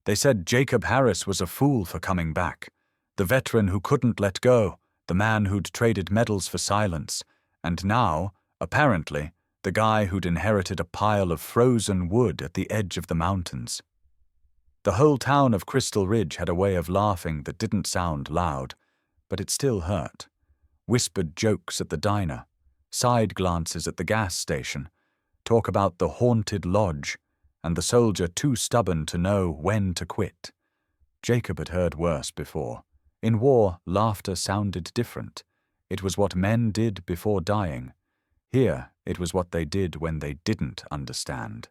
They said Jacob Harris was a fool for coming back, the veteran who couldn't let go, the man who'd traded medals for silence, and now, apparently, the guy who'd inherited a pile of frozen wood at the edge of the mountains. The whole town of Crystal Ridge had a way of laughing that didn't sound loud, but it still hurt. Whispered jokes at the diner, side glances at the gas station, talk about the haunted lodge, and the soldier too stubborn to know when to quit. Jacob had heard worse before. In war, laughter sounded different. It was what men did before dying. Here, it was what they did when they didn't understand.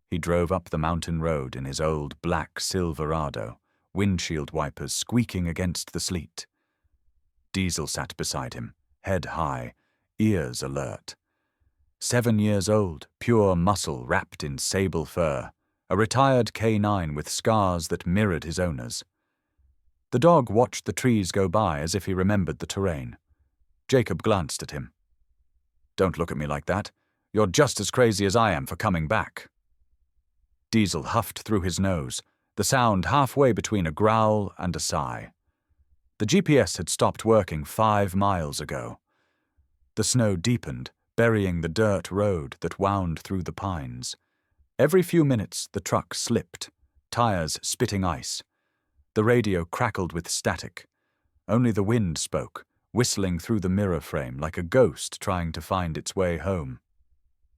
He drove up the mountain road in his old black Silverado, windshield wipers squeaking against the sleet. Diesel sat beside him, head high, ears alert. 7 years old, pure muscle wrapped in sable fur, a retired K9 with scars that mirrored his owner's. The dog watched the trees go by as if he remembered the terrain. Jacob glanced at him. "Don't look at me like that. You're just as crazy as I am for coming back." Diesel huffed through his nose, the sound halfway between a growl and a sigh. The GPS had stopped working 5 miles ago. The snow deepened, burying the dirt road that wound through the pines. Every few minutes the truck slipped, tires spitting ice. The radio crackled with static. Only the wind spoke, whistling through the mirror frame like a ghost trying to find its way home.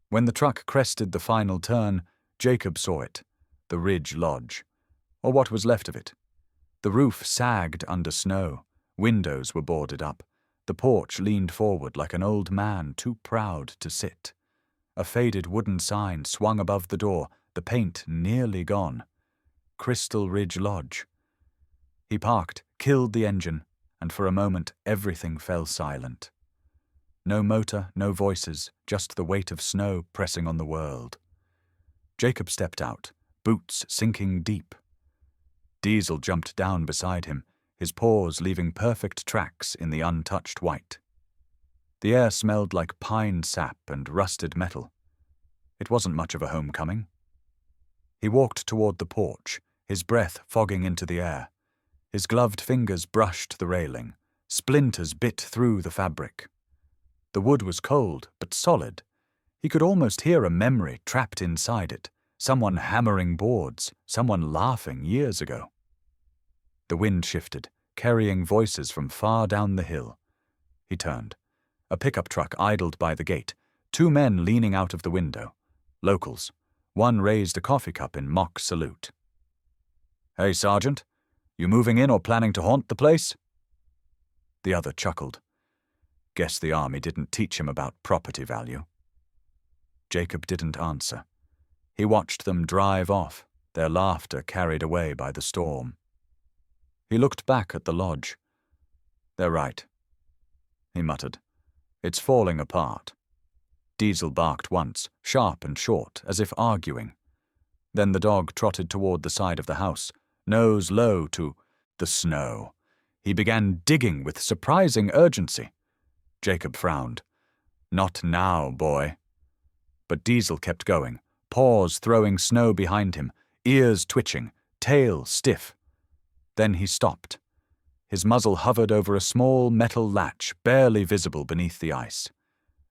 When the truck crested the final turn, Jacob saw it, the Ridge Lodge, or what was left of it. The roof sagged under snow, windows were boarded up, the porch leaned forward like an old man too proud to sit. A faded wooden sign swung above the door, the paint nearly gone. Crystal Ridge Lodge. He parked, killed the engine, and for a moment everything fell silent. No motor, no voices, just the weight of snow pressing on the world. Jacob stepped out, boots sinking deep. Diesel jumped down beside him, his paws leaving perfect tracks in the untouched white. The air smelled like pine sap and rusted metal. It wasn't much of a homecoming. He walked toward the porch, his breath fogging into the air. His gloved fingers brushed the railing. Splinters bit through the fabric. The wood was cold, but solid. He could almost hear a memory trapped inside it, someone hammering boards, someone laughing years ago. The wind shifted, carrying voices from far down the hill. He turned. A pickup truck idled by the gate, 2 men leaning out of the window. Locals. One raised a coffee cup in mock salute. "Hey, Sergeant. You moving in or planning to haunt the place?" The other chuckled. Guess the army didn't teach him about property value. Jacob didn't answer. He watched them drive off, their laughter carried away by the storm. He looked back at the lodge. "They're right," he muttered. "It's falling apart." Diesel barked once, sharp and short, as if arguing. Then the dog trotted toward the side of the house, nose low to the snow. He began digging with surprising urgency. Jacob frowned. "Not now, boy." But Diesel kept going, paws throwing snow behind him, ears twitching, tail stiff. Then he stopped. His muzzle hovered over a small metal latch barely visible beneath the ice.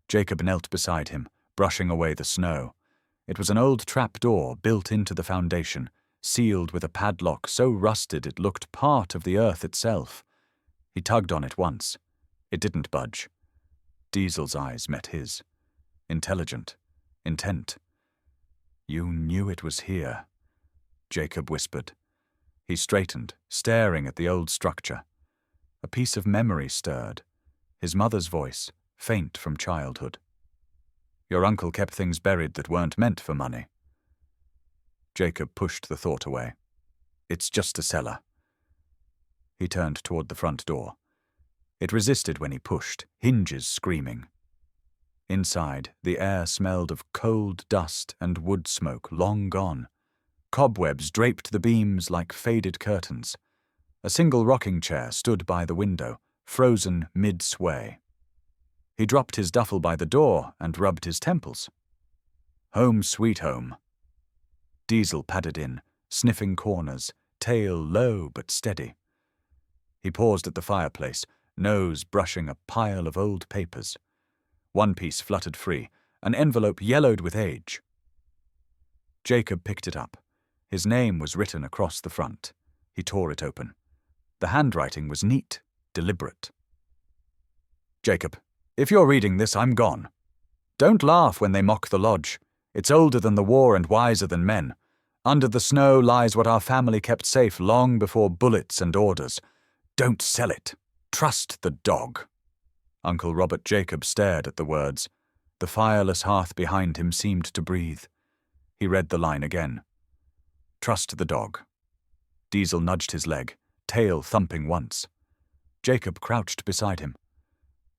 Jacob knelt beside him, brushing away the snow. It was an old trap door built into the foundation, sealed with a padlock so rusted it looked part of the earth itself. He tugged on it once. It didn't budge. Diesel's eyes met his. Intelligent. Intent. "You knew it was here," Jacob whispered. He straightened, staring at the old structure. A piece of memory stirred. His mother's voice, faint from childhood. "Your uncle kept things buried that weren't meant for money." Jacob pushed the thought away. "It's just a cellar." He turned toward the front door. It resisted when he pushed, hinges screaming. Inside, the air smelled of cold dust and wood smoke long gone. Cobwebs draped the beams like faded curtains. A single rocking chair stood by the window, frozen mid-sway. He dropped his duffel by the door and rubbed his temples. Home sweet home. Diesel padded in, sniffing corners, tail low but steady. He paused at the fireplace, nose brushing a pile of old papers. One piece fluttered free, an envelope yellowed with age. Jacob picked it up. His name was written across the front. He tore it open. The handwriting was neat, deliberate. "Jacob, if you're reading this, I'm gone. Don't laugh when they mock the lodge. It's older than the war and wiser than men. Under the snow lies what our family kept safe long before bullets and orders. Don't sell it. Trust the dog." Uncle Robert Jacob stared at the words. The fireless hearth behind him seemed to breathe. He read the line again. "Trust the dog." Diesel nudged his leg, tail thumping once. Jacob crouched beside him.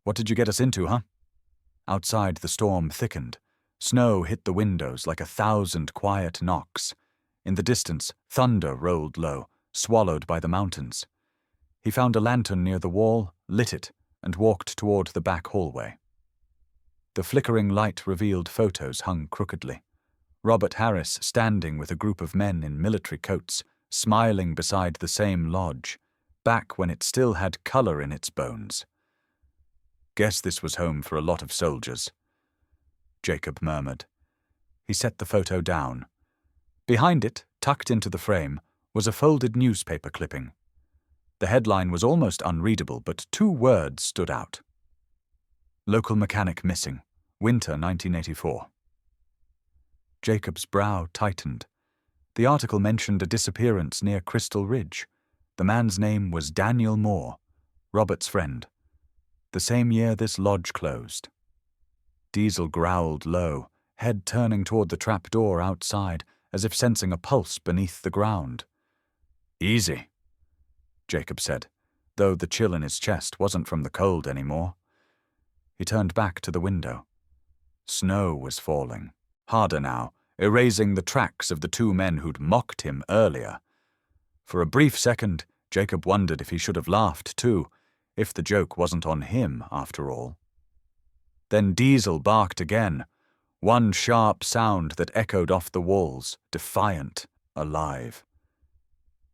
"What did you get us into, huh?" Outside, the storm thickened. Snow hit the windows like 1,000 quiet knocks. In the distance, thunder rolled low, swallowed by the mountains. He found a lantern near the wall, lit it, and walked toward the back hallway. The flickering light revealed photos hung crookedly. Robert Harris standing with a group of men in military coats, smiling beside the same lodge, back when it still had color in its bones. "Guess this was home for a lot of soldiers," Jacob murmured. He set the photo down. Behind it, tucked into the frame, was a folded newspaper clipping. The headline was almost unreadable, but 2 words stood out. "Local mechanic missing. Winter 1984. Jacob's brow tightened. The article mentioned a disappearance near Crystal Ridge. The man's name was Daniel Moore, Robert's friend. The same year this lodge closed. Diesel growled low, head turning toward the trap door outside, as if sensing a pulse beneath the ground. "Easy," Jacob said, though the chill in his chest wasn't from the cold anymore. He turned back to the window. Snow was falling, harder now, erasing the tracks of the 2 men who'd mocked him earlier. For a brief second, Jacob wondered if he should have laughed too, if the joke wasn't on him after all. Then Diesel barked again, one sharp sound that echoed off the walls, defiant, alive.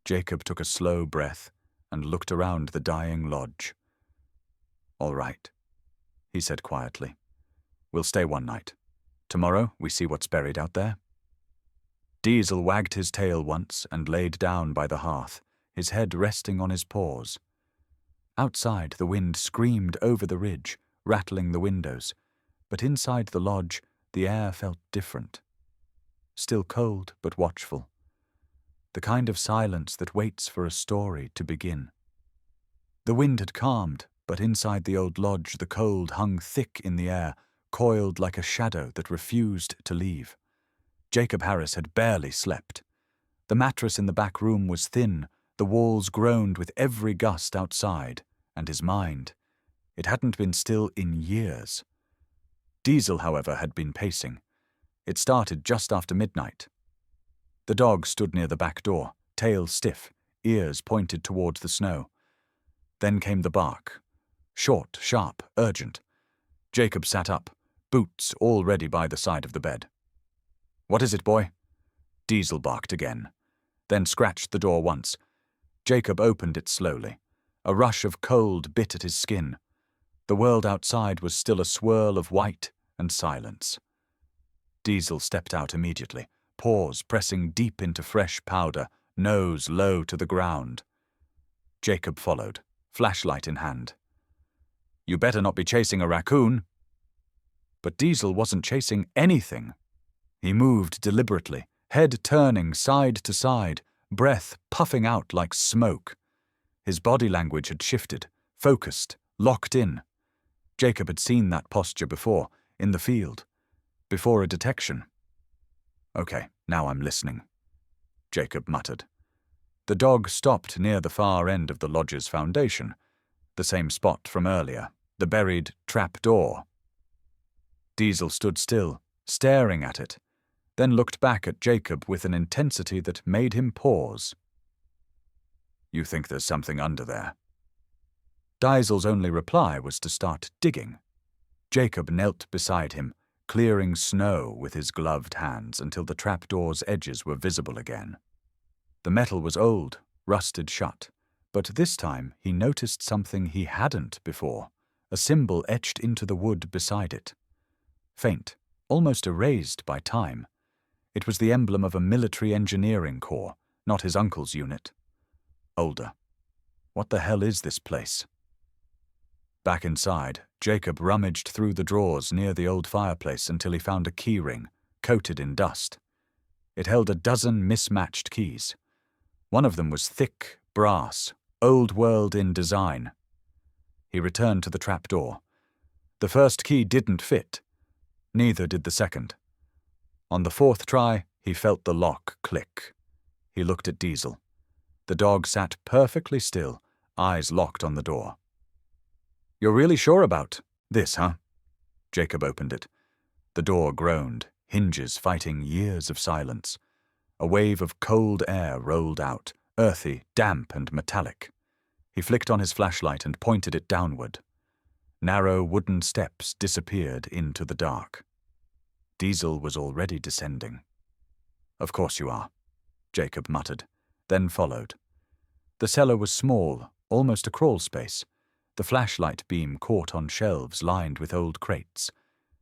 Jacob took a slow breath and looked around the dying lodge. "All right," he said quietly. "We'll stay one night. Tomorrow we see what's buried out there." Diesel wagged his tail once and laid down by the hearth, his head resting on his paws. Outside, the wind screamed over the ridge, rattling the windows, but inside the lodge, the air felt different. Still cold, but watchful. The kind of silence that waits for a story to begin. The wind had calmed, but inside the old lodge the cold hung thick in the air, coiled like a shadow that refused to leave. Jacob Harris had barely slept. The mattress in the back room was thin, the walls groaned with every gust outside, and his mind, it hadn't been still in years. Diesel, however, had been pacing. It started just after midnight. The dog stood near the back door, tail stiff, ears pointed toward the snow. Then came the bark. Short, sharp, urgent. Jacob sat up, boots already by the side of the bed. "What is it, boy?" Diesel barked again, then scratched the door once. Jacob opened it slowly. A rush of cold bit at his skin. The world outside was still a swirl of white and silence. Diesel stepped out immediately, paws pressing deep into fresh powder, nose low to the ground. Jacob followed, flashlight in hand. "You better not be chasing a raccoon." But Diesel wasn't chasing anything. He moved deliberately, head turning side to side, breath puffing out like smoke. His body language had shifted, focused, locked in. Jacob had seen that posture before, in the field, before a detection. "Okay, now I'm listening," Jacob muttered. The dog stopped near the far end of the lodge's foundation, the same spot from earlier, the buried trap door. Diesel stood still, staring at it, then looked back at Jacob with an intensity that made him pause. "You think there's something under there?" Diesel's only reply was to start digging. Jacob knelt beside him, clearing snow with his gloved hands until the trapdoor's edges were visible again. The metal was old, rusted shut, but this time he noticed something he hadn't before, a symbol etched into the wood beside it. Faint, almost erased by time. It was the emblem of a military engineering corps, not his uncle's unit. Older. What the hell is this place? Back inside, Jacob rummaged through the drawers near the old fireplace until he found a key ring, coated in dust. It held a dozen mismatched keys. One of them was thick, brass, old world in design. He returned to the trapdoor. The first key didn't fit. Neither did the second. On the fourth try, he felt the lock click. He looked at Diesel. The dog sat perfectly still, eyes locked on the door. "You're really sure about this, huh?" Jacob opened it. The door groaned, hinges fighting years of silence. A wave of cold air rolled out, earthy, damp, and metallic. He flicked on his flashlight and pointed it downward. Narrow wooden steps disappeared into the dark. Diesel was already descending. "Of course you are," Jacob muttered, then followed. The cellar was small, almost a crawl space. The flashlight beam caught on shelves lined with old crates.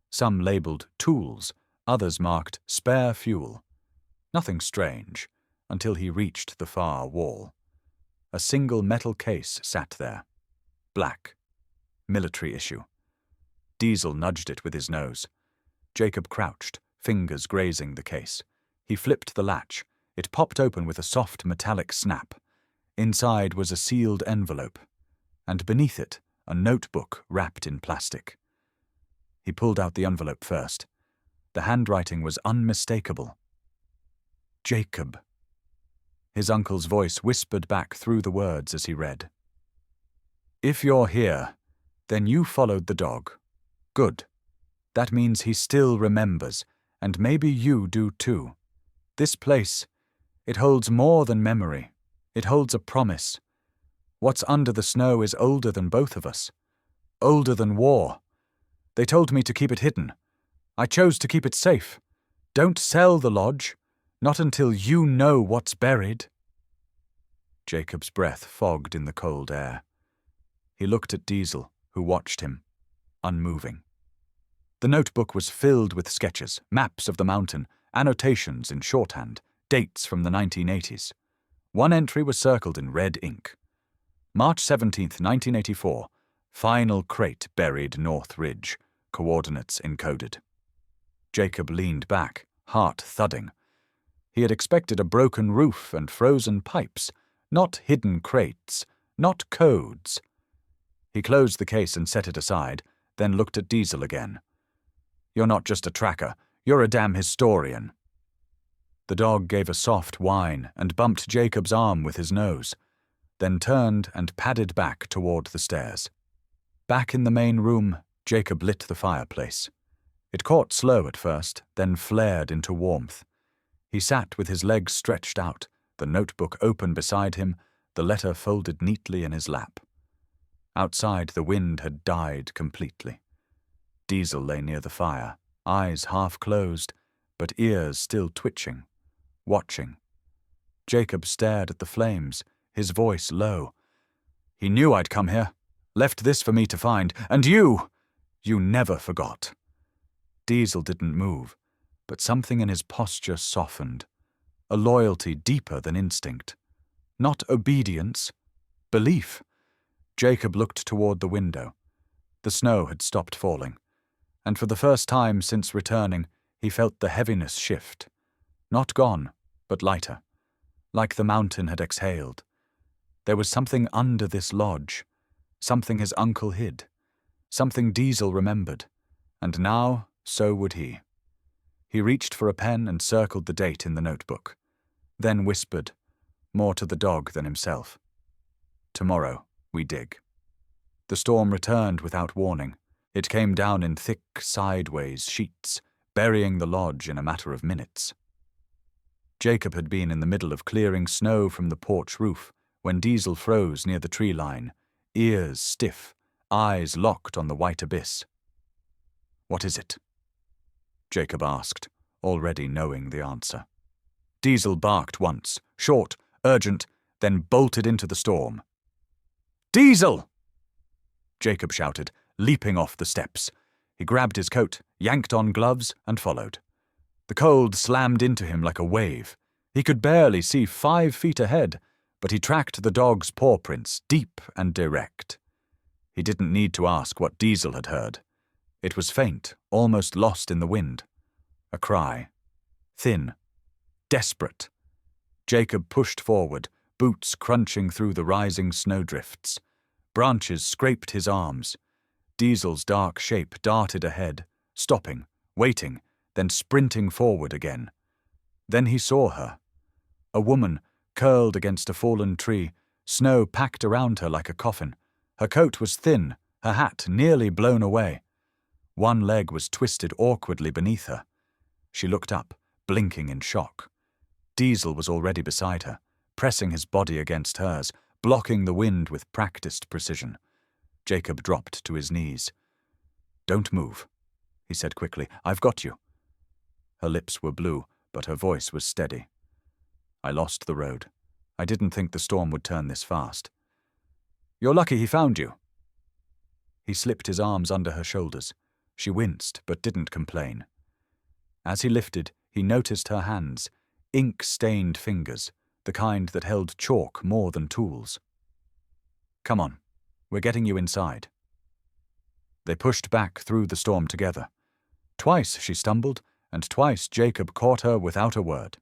Some labeled tools, others marked spare fuel. Nothing strange, until he reached the far wall. A single metal case sat there. Black. Military issue. Diesel nudged it with his nose. Jacob crouched, fingers grazing the case. He flipped the latch. It popped open with a soft metallic snap. Inside was a sealed envelope, and beneath it, a notebook wrapped in plastic. He pulled out the envelope first. The handwriting was unmistakable. "Jacob." His uncle's voice whispered back through the words as he read. "If you're here, then you followed the dog. Good. That means he still remembers, and maybe you do too. This place, it holds more than memory. It holds a promise. What's under the snow is older than both of us. Older than war. They told me to keep it hidden. I chose to keep it safe. Don't sell the lodge. Not until you know what's buried." Jacob's breath fogged in the cold air. He looked at Diesel, who watched him, unmoving. The notebook was filled with sketches, maps of the mountain, annotations in shorthand, dates from the 1980s. One entry was circled in red ink. March 17th, 1984. Final crate buried North Ridge. Coordinates encoded. Jacob leaned back, heart thudding. He had expected a broken roof and frozen pipes, not hidden crates, not codes. He closed the case and set it aside, then looked at Diesel again. "You're not just a tracker, you're a damn historian." The dog gave a soft whine and bumped Jacob's arm with his nose, then turned and padded back toward the stairs. Back in the main room, Jacob lit the fireplace. It caught slow at first, then flared into warmth. He sat with his legs stretched out, the notebook open beside him, the letter folded neatly in his lap. Outside, the wind had died completely. Diesel lay near the fire, eyes half closed, but ears still twitching, watching. Jacob stared at the flames, his voice low. "He knew I'd come here, left this for me to find, and you never forgot." Diesel didn't move, but something in his posture softened, a loyalty deeper than instinct. Not obedience, belief. Jacob looked toward the window. The snow had stopped falling, and for the first time since returning, he felt the heaviness shift. Not gone, but lighter, like the mountain had exhaled. There was something under this lodge, something his uncle hid, something Diesel remembered, and now so would he. He reached for a pen and circled the date in the notebook, then whispered, more to the dog than himself. "Tomorrow we dig." The storm returned without warning. It came down in thick, sideways sheets, burying the lodge in a matter of minutes. Jacob had been in the middle of clearing snow from the porch roof when Diesel froze near the tree line, ears stiff, eyes locked on the white abyss. "What is it?" Jacob asked, already knowing the answer. Diesel barked once, short, urgent, then bolted into the storm. "Diesel!" Jacob shouted, leaping off the steps. He grabbed his coat, yanked on gloves, and followed. The cold slammed into him like a wave. He could barely see 5 feet ahead, but he tracked the dog's paw prints deep and direct. He didn't need to ask what Diesel had heard. It was faint, almost lost in the wind. A cry. Thin. Desperate. Jacob pushed forward, boots crunching through the rising snowdrifts. Branches scraped his arms. Diesel's dark shape darted ahead, stopping, waiting, then sprinting forward again. Then he saw her. A woman, curled against a fallen tree, snow packed around her like a coffin. Her coat was thin, her hat nearly blown away. One leg was twisted awkwardly beneath her. She looked up, blinking in shock. Diesel was already beside her, pressing his body against hers, blocking the wind with practiced precision. Jacob dropped to his knees. "Don't move," he said quickly. "I've got you." Her lips were blue, but her voice was steady. "I lost the road. I didn't think the storm would turn this fast." "You're lucky he found you." He slipped his arms under her shoulders. She winced, but didn't complain. As he lifted, he noticed her hands, ink-stained fingers, the kind that held chalk more than tools. "Come on, we're getting you inside." They pushed back through the storm together. Twice she stumbled, and twice Jacob caught her without a word.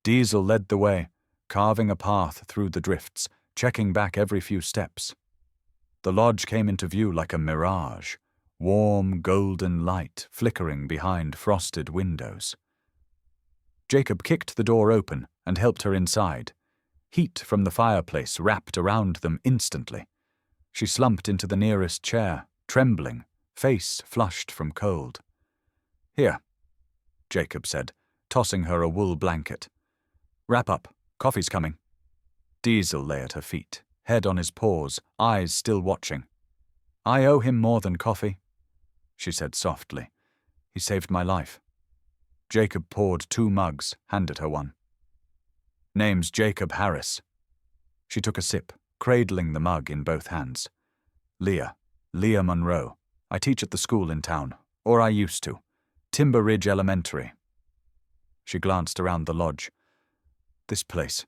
Diesel led the way, carving a path through the drifts, checking back every few steps. The lodge came into view like a mirage, warm golden light flickering behind frosted windows. Jacob kicked the door open and helped her inside. Heat from the fireplace wrapped around them instantly. She slumped into the nearest chair, trembling, face flushed from cold. "Here," Jacob said, tossing her a wool blanket. "Wrap up. Coffee's coming." Diesel lay at her feet, head on his paws, eyes still watching. "I owe him more than coffee," she said softly. "He saved my life." Jacob poured 2 mugs, handed her one. "Name's Jacob Harris." She took a sip, cradling the mug in both hands. Leah Monroe. I teach at the school in town, or I used to. Timber Ridge Elementary." She glanced around the lodge. "This place.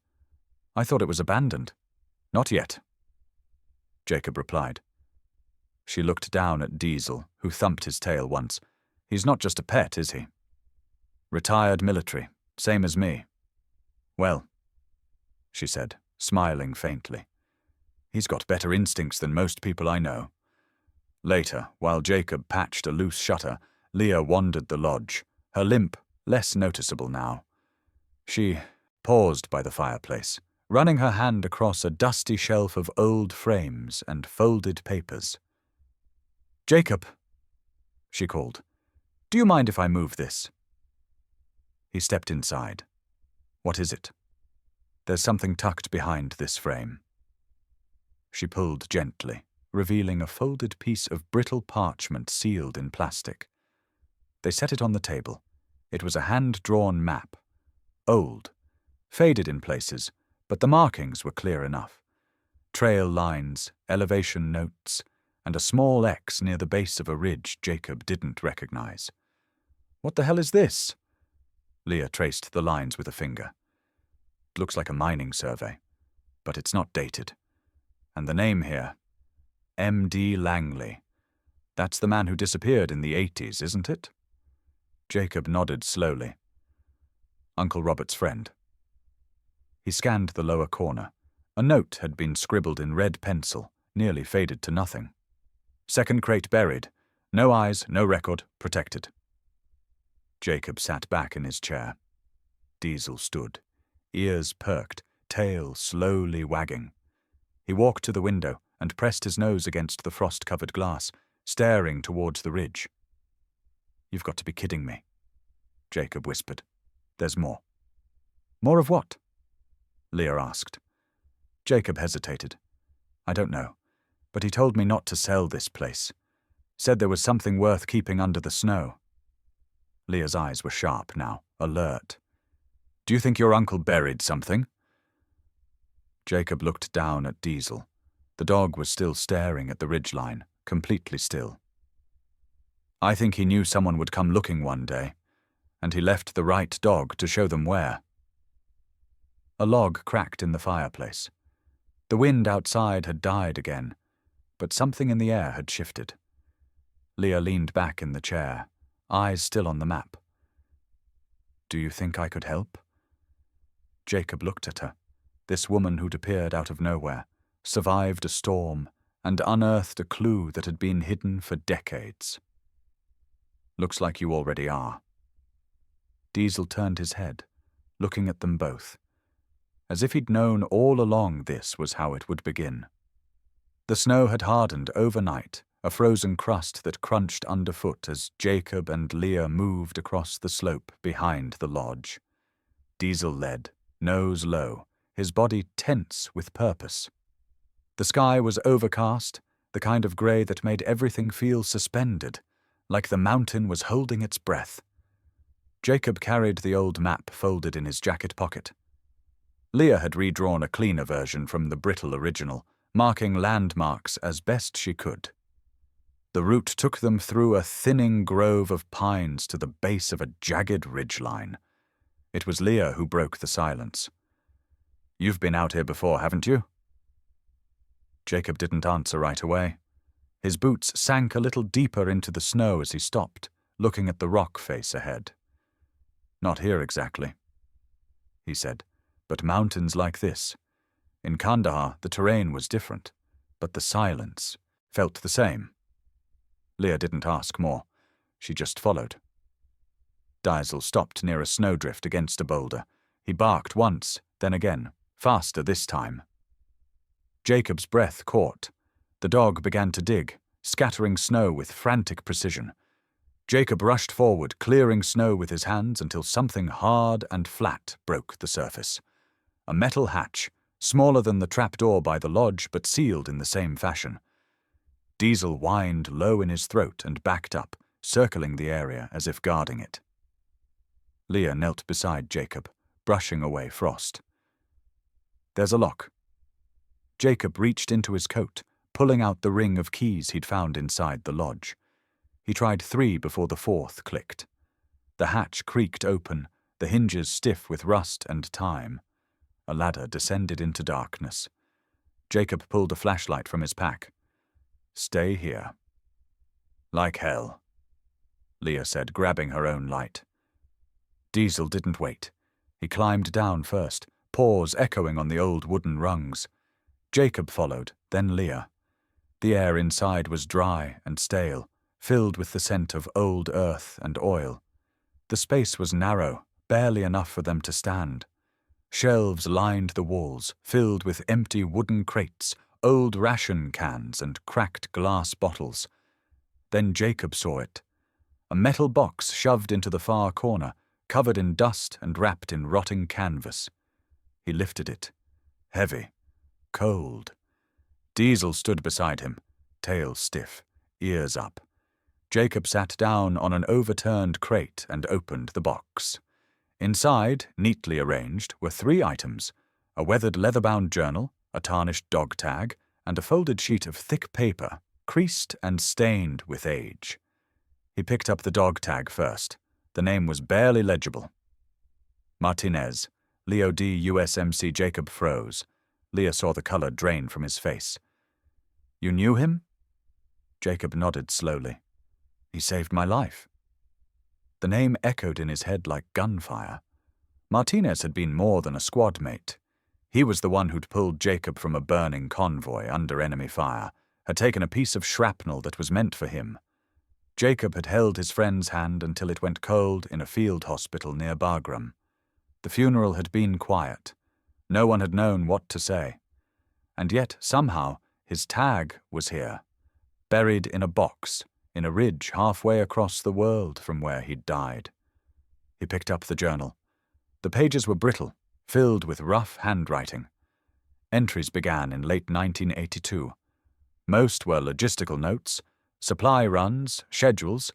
I thought it was abandoned." "Not yet," Jacob replied. She looked down at Diesel, who thumped his tail once. "He's not just a pet, is he?" "Retired military, same as me." "Well," she said, smiling faintly. "He's got better instincts than most people I know." Later, while Jacob patched a loose shutter, Leah wandered the lodge, her limp less noticeable now. She paused by the fireplace, running her hand across a dusty shelf of old frames and folded papers. "Jacob," she called, "do you mind if I move this?" He stepped inside. "What is it?" "There's something tucked behind this frame." She pulled gently, revealing a folded piece of brittle parchment sealed in plastic. They set it on the table. It was a hand-drawn map. Old, faded in places, but the markings were clear enough. Trail lines, elevation notes, and a small X near the base of a ridge Jacob didn't recognize. "What the hell is this?" Leah traced the lines with a finger. "It looks like a mining survey, but it's not dated. And the name here, M.D. Langley. That's the man who disappeared in the 80s, isn't it?" Jacob nodded slowly. "Uncle Robert's friend." He scanned the lower corner. A note had been scribbled in red pencil, nearly faded to nothing. "Second crate buried. No eyes, no record, protected." Jacob sat back in his chair. Diesel stood, ears perked, tail slowly wagging. He walked to the window and pressed his nose against the frost-covered glass, staring towards the ridge. "You've got to be kidding me," Jacob whispered. "There's more." "More of what?" Leah asked. Jacob hesitated. "I don't know, but he told me not to sell this place. Said there was something worth keeping under the snow." Leah's eyes were sharp now, alert. "Do you think your uncle buried something?" Jacob looked down at Diesel. The dog was still staring at the ridgeline, completely still. I think he knew someone would come looking one day, and he left the right dog to show them where. A log cracked in the fireplace. The wind outside had died again, but something in the air had shifted. Leah leaned back in the chair, eyes still on the map. Do you think I could help? Jacob looked at her, this woman who'd appeared out of nowhere, survived a storm, and unearthed a clue that had been hidden for decades. Looks like you already are. Diesel turned his head, looking at them both, as if he'd known all along this was how it would begin. The snow had hardened overnight, a frozen crust that crunched underfoot as Jacob and Leah moved across the slope behind the lodge. Diesel led, nose low, his body tense with purpose. The sky was overcast, the kind of grey that made everything feel suspended, like the mountain was holding its breath. Jacob carried the old map folded in his jacket pocket. Leah had redrawn a cleaner version from the brittle original, marking landmarks as best she could. The route took them through a thinning grove of pines to the base of a jagged ridgeline. It was Leah who broke the silence. You've been out here before, haven't you? Jacob didn't answer right away. His boots sank a little deeper into the snow as he stopped, looking at the rock face ahead. Not here exactly, he said, but mountains like this. In Kandahar, the terrain was different, but the silence felt the same. Leah didn't ask more. She just followed. Diesel stopped near a snowdrift against a boulder. He barked once, then again, faster this time. Jacob's breath caught. The dog began to dig, scattering snow with frantic precision. Jacob rushed forward, clearing snow with his hands until something hard and flat broke the surface. A metal hatch, smaller than the trapdoor by the lodge but sealed in the same fashion. Diesel whined low in his throat and backed up, circling the area as if guarding it. Leah knelt beside Jacob, brushing away frost. There's a lock. Jacob reached into his coat, pulling out the ring of keys he'd found inside the lodge. He tried 3 before the 4th clicked. The hatch creaked open, the hinges stiff with rust and time. A ladder descended into darkness. Jacob pulled a flashlight from his pack. Stay here. Like hell, Leah said, grabbing her own light. Diesel didn't wait. He climbed down first, paws echoing on the old wooden rungs. Jacob followed, then Leah. The air inside was dry and stale, filled with the scent of old earth and oil. The space was narrow, barely enough for them to stand. Shelves lined the walls, filled with empty wooden crates, old ration cans and cracked glass bottles. Then Jacob saw it. A metal box shoved into the far corner, covered in dust and wrapped in rotting canvas. He lifted it. Heavy. Cold. Diesel stood beside him, tail stiff, ears up. Jacob sat down on an overturned crate and opened the box. Inside, neatly arranged, were 3 items: a weathered leather-bound journal, a tarnished dog tag, and a folded sheet of thick paper, creased and stained with age. He picked up the dog tag first. The name was barely legible. Martinez. Leo D. USMC. Jacob froze. Leah saw the color drain from his face. You knew him? Jacob nodded slowly. He saved my life. The name echoed in his head like gunfire. Martinez had been more than a squad mate. He was the one who'd pulled Jacob from a burning convoy under enemy fire, had taken a piece of shrapnel that was meant for him. Jacob had held his friend's hand until it went cold in a field hospital near Bagram. The funeral had been quiet. No one had known what to say. And yet, somehow, his tag was here, buried in a box, in a ridge halfway across the world from where he'd died. He picked up the journal. The pages were brittle, filled with rough handwriting. Entries began in late 1982. Most were logistical notes, supply runs, schedules,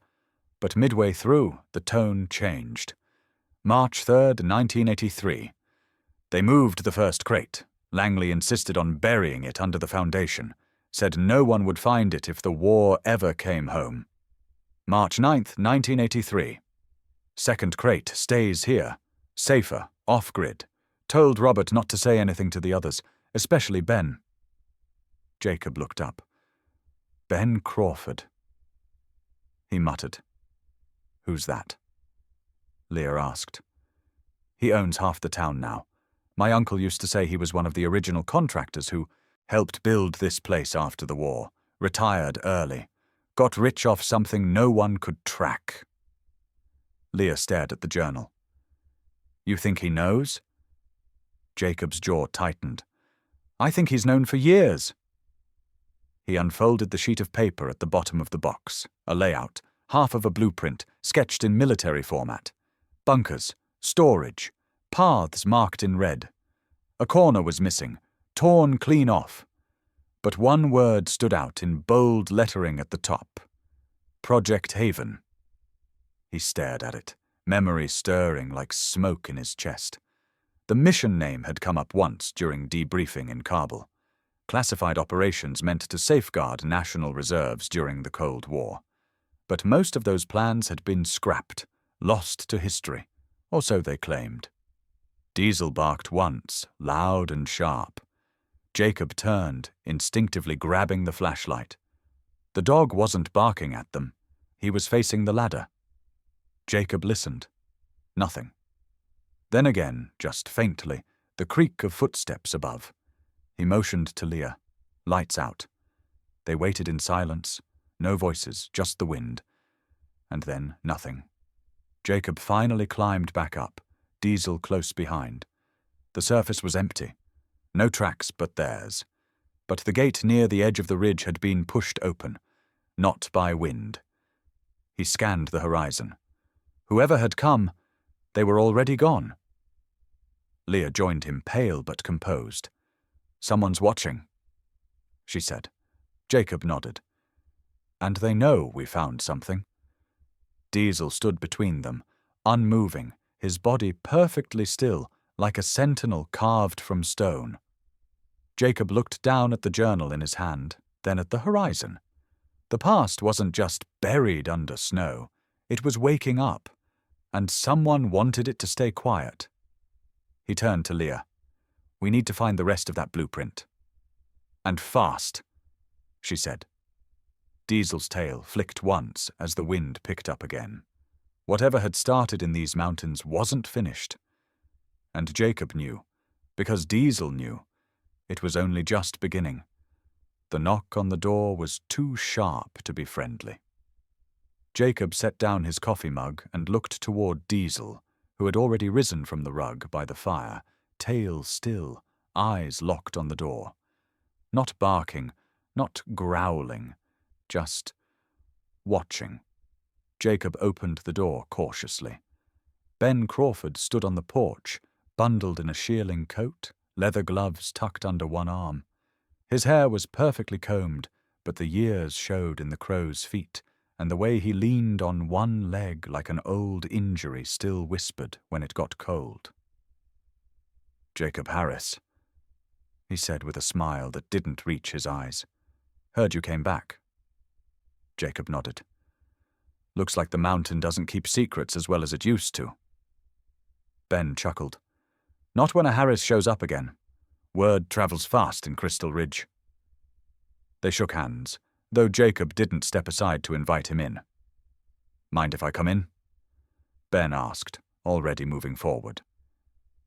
but midway through, the tone changed. March 3rd, 1983. They moved the first crate. Langley insisted on burying it under the foundation, said no one would find it if the war ever came home. March 9th, 1983. Second crate stays here. Safer, off-grid. Told Robert not to say anything to the others, especially Ben. Jacob looked up. Ben Crawford. He muttered. Who's that? Leah asked. He owns half the town now. My uncle used to say he was one of the original contractors who helped build this place after the war, retired early, got rich off something no one could track. Leah stared at the journal. You think he knows? Jacob's jaw tightened. I think he's known for years. He unfolded the sheet of paper at the bottom of the box, a layout, half of a blueprint, sketched in military format. Bunkers, storage, paths marked in red. A corner was missing, torn clean off. But one word stood out in bold lettering at the top. Project Haven. He stared at it, memory stirring like smoke in his chest. The mission name had come up once during debriefing in Kabul. Classified operations meant to safeguard national reserves during the Cold War. But most of those plans had been scrapped, lost to history, or so they claimed. Diesel barked once, loud and sharp. Jacob turned, instinctively grabbing the flashlight. The dog wasn't barking at them. He was facing the ladder. Jacob listened. Nothing. Then again, just faintly, the creak of footsteps above. He motioned to Leah. Lights out. They waited in silence. No voices, just the wind. And then nothing. Jacob finally climbed back up, Diesel close behind. The surface was empty. No tracks but theirs. But the gate near the edge of the ridge had been pushed open, not by wind. He scanned the horizon. Whoever had come, they were already gone. Leah joined him, pale but composed. Someone's watching, she said. Jacob nodded. And they know we found something. Diesel stood between them, unmoving, his body perfectly still, like a sentinel carved from stone. Jacob looked down at the journal in his hand, then at the horizon. The past wasn't just buried under snow. It was waking up, and someone wanted it to stay quiet. He turned to Leah. We need to find the rest of that blueprint. And fast, she said. Diesel's tail flicked once as the wind picked up again. Whatever had started in these mountains wasn't finished. And Jacob knew, because Diesel knew, it was only just beginning. The knock on the door was too sharp to be friendly. Jacob set down his coffee mug and looked toward Diesel, who had already risen from the rug by the fire, tail still, eyes locked on the door. Not barking, not growling, just watching. Jacob opened the door cautiously. Ben Crawford stood on the porch, bundled in a shearling coat, leather gloves tucked under one arm. His hair was perfectly combed, but the years showed in the crow's feet, and the way he leaned on one leg like an old injury still whispered when it got cold. Jacob Harris, he said with a smile that didn't reach his eyes. Heard you came back. Jacob nodded. Looks like the mountain doesn't keep secrets as well as it used to. Ben chuckled. Not when a Harris shows up again. Word travels fast in Crystal Ridge. They shook hands, though Jacob didn't step aside to invite him in. Mind if I come in? Ben asked, already moving forward.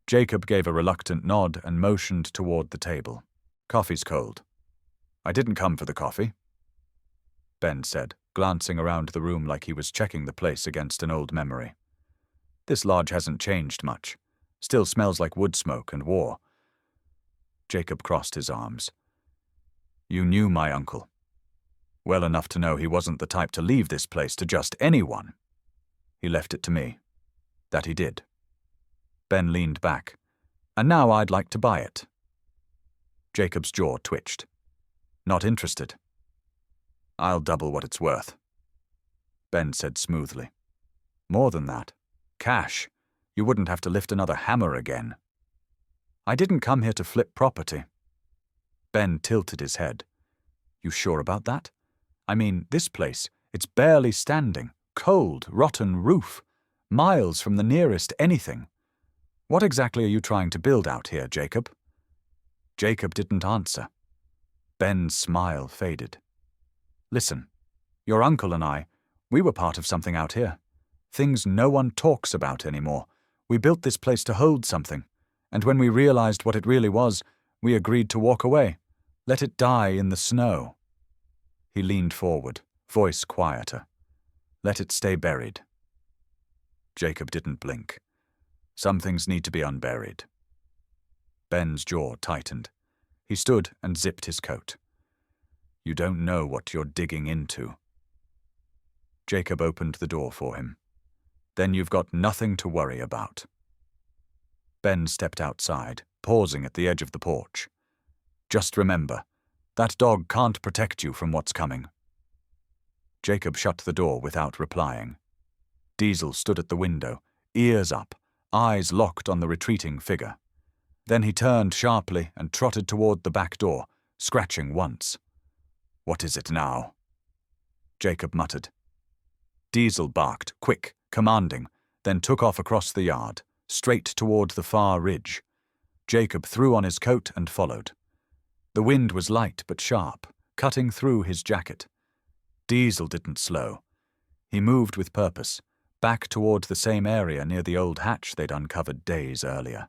Jacob gave a reluctant nod and motioned toward the table. Coffee's cold. I didn't come for the coffee, Ben said, glancing around the room like he was checking the place against an old memory. This lodge hasn't changed much. Still smells like wood smoke and war. Jacob crossed his arms. You knew my uncle. Well enough to know he wasn't the type to leave this place to just anyone. He left it to me. That he did. Ben leaned back. And now I'd like to buy it. Jacob's jaw twitched. Not interested. I'll double what it's worth. Ben said smoothly. More than that. Cash. You wouldn't have to lift another hammer again. I didn't come here to flip property. Ben tilted his head. You sure about that? I mean, this place, it's barely standing, cold, rotten roof, miles from the nearest anything. What exactly are you trying to build out here, Jacob? Jacob didn't answer. Ben's smile faded. Listen, your uncle and I, we were part of something out here. Things no one talks about anymore. We built this place to hold something, and when we realized what it really was, we agreed to walk away, let it die in the snow. He leaned forward, voice quieter. Let it stay buried. Jacob didn't blink. Some things need to be unburied. Ben's jaw tightened. He stood and zipped his coat. You don't know what you're digging into. Jacob opened the door for him. Then you've got nothing to worry about. Ben stepped outside, pausing at the edge of the porch. Just remember, that dog can't protect you from what's coming. Jacob shut the door without replying. Diesel stood at the window, ears up, eyes locked on the retreating figure. Then he turned sharply and trotted toward the back door, scratching once. What is it now? Jacob muttered. Diesel barked, quick, commanding, then took off across the yard, straight toward the far ridge. Jacob threw on his coat and followed. The wind was light but sharp, cutting through his jacket. Diesel didn't slow. He moved with purpose, back toward the same area near the old hatch they'd uncovered days earlier.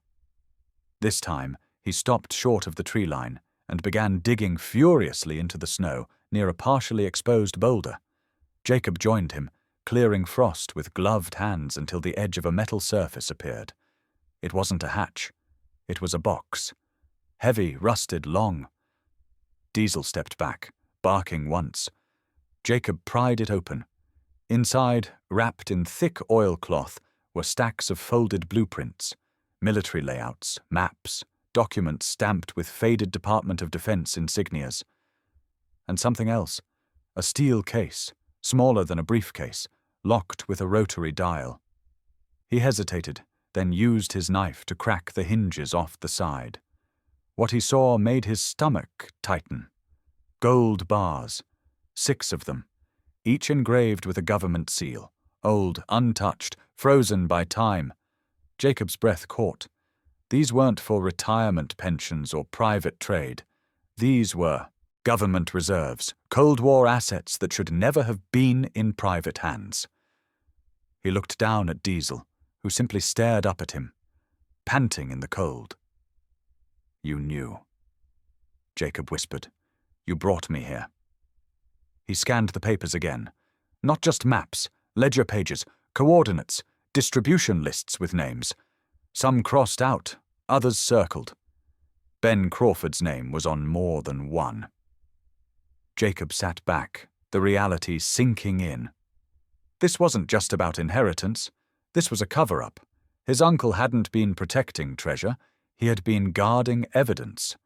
This time, he stopped short of the tree line and began digging furiously into the snow near a partially exposed boulder. Jacob joined him, clearing frost with gloved hands until the edge of a metal surface appeared. It wasn't a hatch. It was a box. Heavy, rusted, long. Diesel stepped back, barking once. Jacob pried it open. Inside, wrapped in thick oilcloth, were stacks of folded blueprints, military layouts, maps, documents stamped with faded Department of Defense insignias. And something else, a steel case, smaller than a briefcase, locked with a rotary dial. He hesitated, then used his knife to crack the hinges off the side. What he saw made his stomach tighten. Gold bars, 6 of them, each engraved with a government seal, old, untouched, frozen by time. Jacob's breath caught. These weren't for retirement pensions or private trade. These were government reserves, Cold War assets that should never have been in private hands. He looked down at Diesel, who simply stared up at him, panting in the cold. You knew. Jacob whispered. You brought me here. He scanned the papers again. Not just maps, ledger pages, coordinates, distribution lists with names. Some crossed out, others circled. Ben Crawford's name was on more than one. Jacob sat back, the reality sinking in. This wasn't just about inheritance. This was a cover-up. His uncle hadn't been protecting treasure. He had been guarding evidence.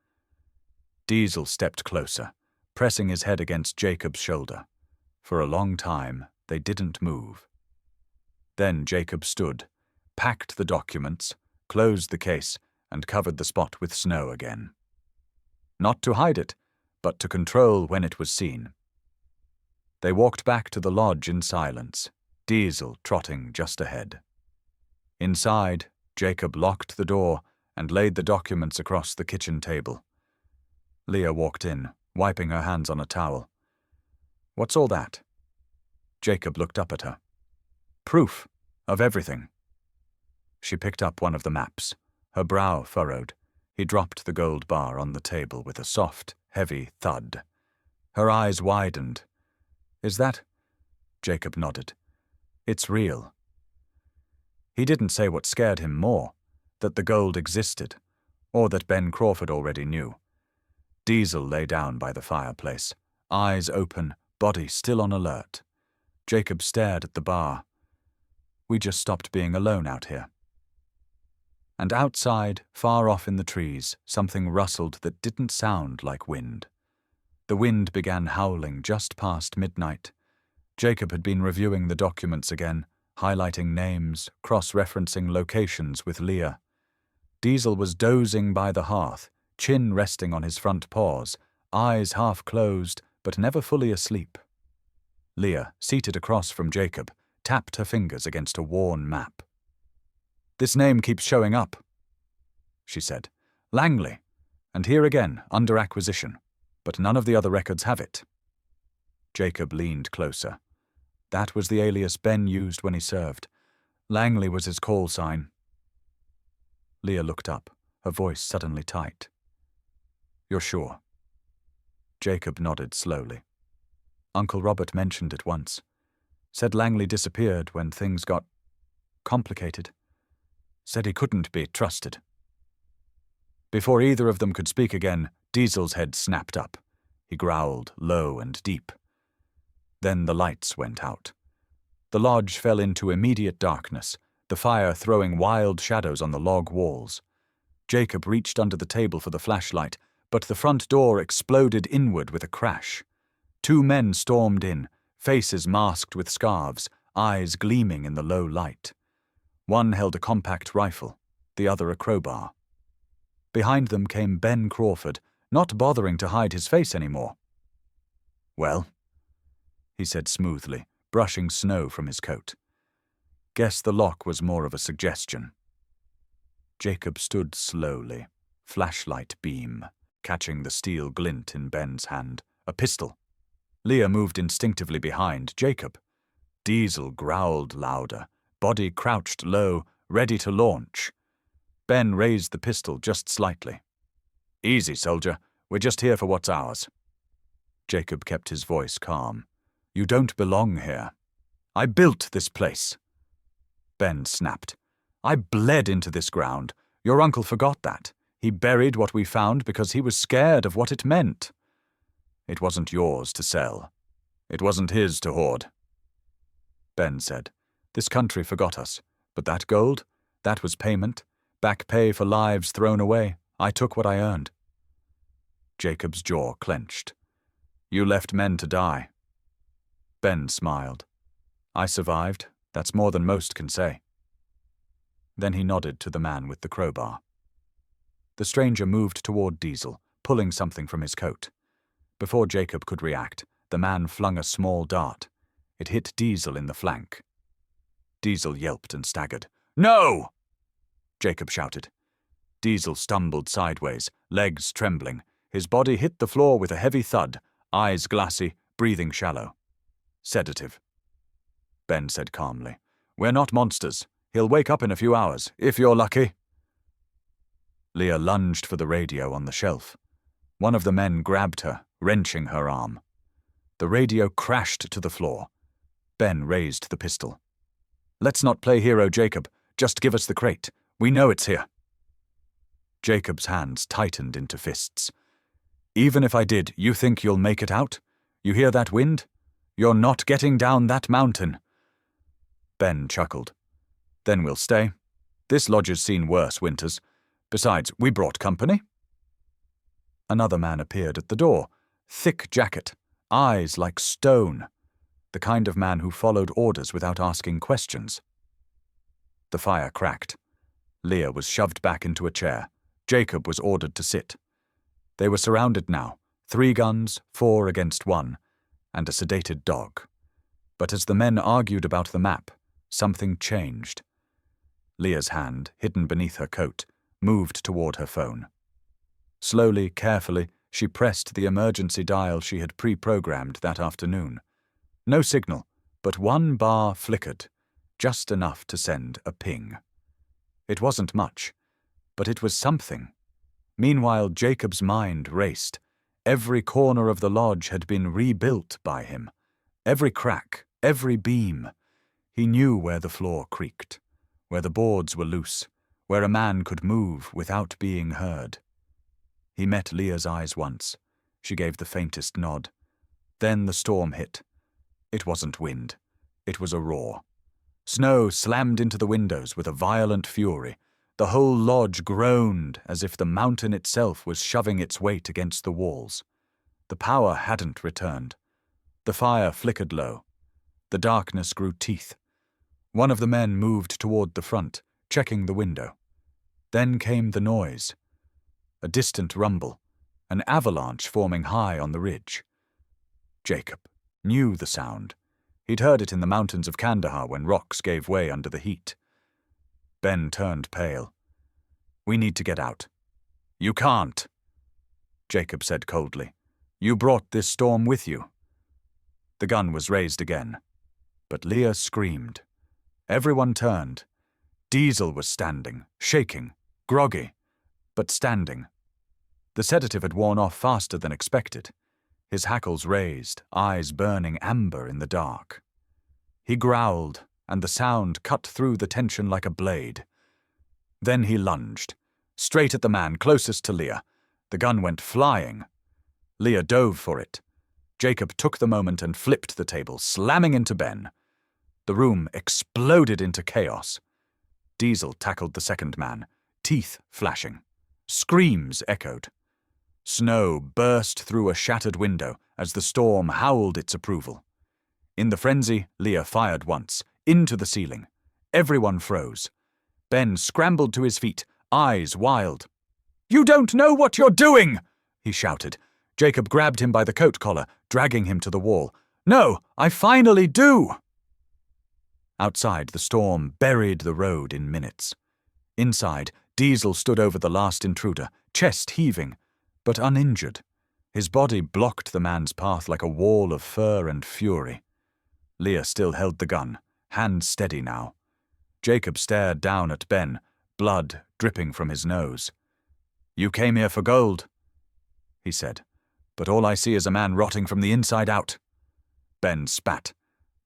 Diesel stepped closer, pressing his head against Jacob's shoulder. For a long time, they didn't move. Then Jacob stood, packed the documents, closed the case, and covered the spot with snow again. Not to hide it, but to control when it was seen. They walked back to the lodge in silence, Diesel trotting just ahead. Inside, Jacob locked the door and laid the documents across the kitchen table. Leah walked in, wiping her hands on a towel. What's all that? Jacob looked up at her. Proof of everything. She picked up one of the maps, her brow furrowed. He dropped the gold bar on the table with a soft, heavy thud. Her eyes widened. Is that? Jacob nodded. It's real. He didn't say what scared him more, that the gold existed, or that Ben Crawford already knew. Diesel lay down by the fireplace, eyes open, body still on alert. Jacob stared at the bar. We just stopped being alone out here. And outside, far off in the trees, something rustled that didn't sound like wind. The wind began howling just past midnight. Jacob had been reviewing the documents again, highlighting names, cross-referencing locations with Leah. Diesel was dozing by the hearth, chin resting on his front paws, eyes half closed but never fully asleep. Leah, seated across from Jacob, tapped her fingers against a worn map. "This name keeps showing up," she said. "Langley, and here again, under acquisition, but none of the other records have it." Jacob leaned closer. That was the alias Ben used when he served. Langley was his call sign. Leah looked up, her voice suddenly tight. "You're sure?" Jacob nodded slowly. Uncle Robert mentioned it once. Said Langley disappeared when things got complicated. Said he couldn't be trusted. Before either of them could speak again, Diesel's head snapped up. He growled, low and deep. Then the lights went out. The lodge fell into immediate darkness, the fire throwing wild shadows on the log walls. Jacob reached under the table for the flashlight, but the front door exploded inward with a crash. 2 men stormed in, faces masked with scarves, eyes gleaming in the low light. One held a compact rifle, the other a crowbar. Behind them came Ben Crawford, not bothering to hide his face anymore. "Well," he said smoothly, brushing snow from his coat. "Guess the lock was more of a suggestion." Jacob stood slowly, flashlight beam, catching the steel glint in Ben's hand, a pistol. Leah moved instinctively behind Jacob. Diesel growled louder, body crouched low, ready to launch. Ben raised the pistol just slightly. "Easy, soldier. We're just here for what's ours." Jacob kept his voice calm. "You don't belong here. I built this place." Ben snapped. "I bled into this ground. Your uncle forgot that. He buried what we found because he was scared of what it meant. It wasn't yours to sell. It wasn't his to hoard." Ben said, "This country forgot us. But that gold? That was payment. Back pay for lives thrown away. I took what I earned." Jacob's jaw clenched. "You left men to die." Ben smiled. "I survived. That's more than most can say." Then he nodded to the man with the crowbar. The stranger moved toward Diesel, pulling something from his coat. Before Jacob could react, the man flung a small dart. It hit Diesel in the flank. Diesel yelped and staggered. "No!" Jacob shouted. Diesel stumbled sideways, legs trembling. His body hit the floor with a heavy thud, eyes glassy, breathing shallow. "Sedative," Ben said calmly. "We're not monsters. He'll wake up in a few hours, if you're lucky." Leah lunged for the radio on the shelf. One of the men grabbed her, wrenching her arm. The radio crashed to the floor. Ben raised the pistol. "Let's not play hero, Jacob. Just give us the crate. We know it's here." Jacob's hands tightened into fists. "Even if I did, you think you'll make it out? You hear that wind? You're not getting down that mountain." Ben chuckled. "Then we'll stay. This lodge has seen worse winters. Besides, we brought company." Another man appeared at the door, thick jacket, eyes like stone, the kind of man who followed orders without asking questions. The fire cracked. Leah was shoved back into a chair. Jacob was ordered to sit. They were surrounded now, 3 guns, 4 against 1, and a sedated dog. But as the men argued about the map, something changed. Leah's hand, hidden beneath her coat, moved toward her phone. Slowly, carefully, she pressed the emergency dial she had pre-programmed that afternoon. No signal, but 1 bar flickered, just enough to send a ping. It wasn't much, but it was something. Meanwhile, Jacob's mind raced. Every corner of the lodge had been rebuilt by him. Every crack, every beam. He knew where the floor creaked, where the boards were loose, where a man could move without being heard. He met Leah's eyes once. She gave the faintest nod. Then the storm hit. It wasn't wind. It was a roar. Snow slammed into the windows with a violent fury. The whole lodge groaned as if the mountain itself was shoving its weight against the walls. The power hadn't returned. The fire flickered low. The darkness grew teeth. One of the men moved toward the front, checking the window. Then came the noise. A distant rumble, an avalanche forming high on the ridge. Jacob knew the sound. He'd heard it in the mountains of Kandahar when rocks gave way under the heat. Ben turned pale. "We need to get out." "You can't," Jacob said coldly. "You brought this storm with you." The gun was raised again, but Leah screamed. Everyone turned. Diesel was standing, shaking, groggy, but standing. The sedative had worn off faster than expected. His hackles raised, eyes burning amber in the dark. He growled, and the sound cut through the tension like a blade. Then he lunged, straight at the man closest to Leah. The gun went flying. Leah dove for it. Jacob took the moment and flipped the table, slamming into Ben. The room exploded into chaos. Diesel tackled the second man, teeth flashing. Screams echoed. Snow burst through a shattered window as the storm howled its approval. In the frenzy, Leah fired once, into the ceiling. Everyone froze. Ben scrambled to his feet, eyes wild. "You don't know what you're doing!" he shouted. Jacob grabbed him by the coat collar, dragging him to the wall. "No, I finally do!" Outside, the storm buried the road in minutes. Inside, Diesel stood over the last intruder, chest heaving, but uninjured. His body blocked the man's path like a wall of fur and fury. Leah still held the gun, hands steady now. Jacob stared down at Ben, blood dripping from his nose. "You came here for gold," he said, "but all I see is a man rotting from the inside out." Ben spat.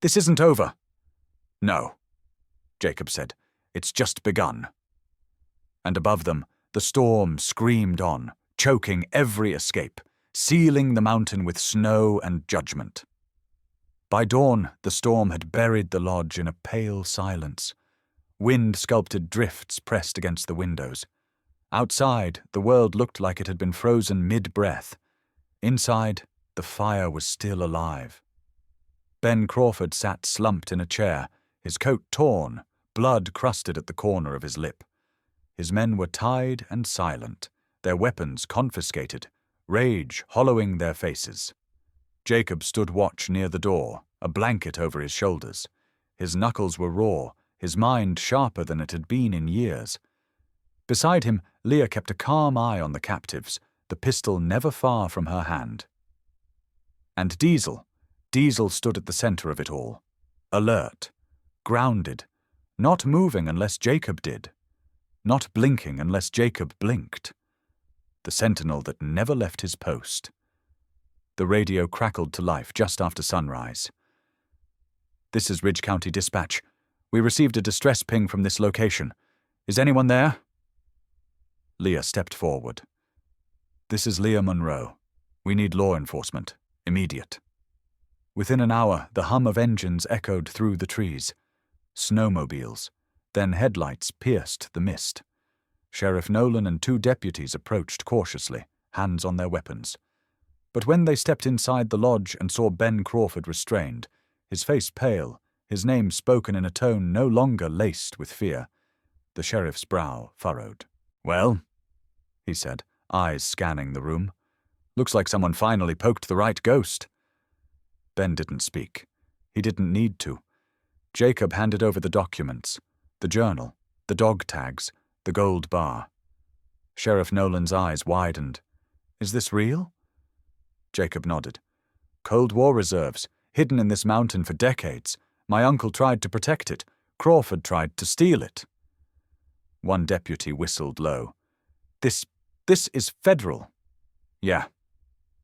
"This isn't over." "No," Jacob said. "It's just begun." And above them, the storm screamed on, choking every escape, sealing the mountain with snow and judgment. By dawn, the storm had buried the lodge in a pale silence. Wind-sculpted drifts pressed against the windows. Outside, the world looked like it had been frozen mid-breath. Inside, the fire was still alive. Ben Crawford sat slumped in a chair, his coat torn, blood crusted at the corner of his lip. His men were tied and silent, their weapons confiscated, rage hollowing their faces. Jacob stood watch near the door, a blanket over his shoulders. His knuckles were raw, his mind sharper than it had been in years. Beside him, Leah kept a calm eye on the captives, the pistol never far from her hand. And Diesel stood at the center of it all, alert, grounded, not moving unless Jacob did, not blinking unless Jacob blinked. The sentinel that never left his post. The radio crackled to life just after sunrise. "This is Ridge County Dispatch. We received a distress ping from this location. Is anyone there?" Leah stepped forward. "This is Leah Monroe. We need law enforcement. Immediate." Within an hour, the hum of engines echoed through the trees. Snowmobiles. Then headlights pierced the mist. Sheriff Nolan and 2 deputies approached cautiously, hands on their weapons. But when they stepped inside the lodge and saw Ben Crawford restrained, his face pale, his name spoken in a tone no longer laced with fear, the sheriff's brow furrowed. "Well," he said, eyes scanning the room. "Looks like someone finally poked the right ghost." Ben didn't speak. He didn't need to. Jacob handed over the documents, the journal, the dog tags, the gold bar. Sheriff Nolan's eyes widened. "Is this real?" Jacob nodded. "Cold War reserves, hidden in this mountain for decades. My uncle tried to protect it. Crawford tried to steal it." One deputy whistled low. This is federal." "Yeah,"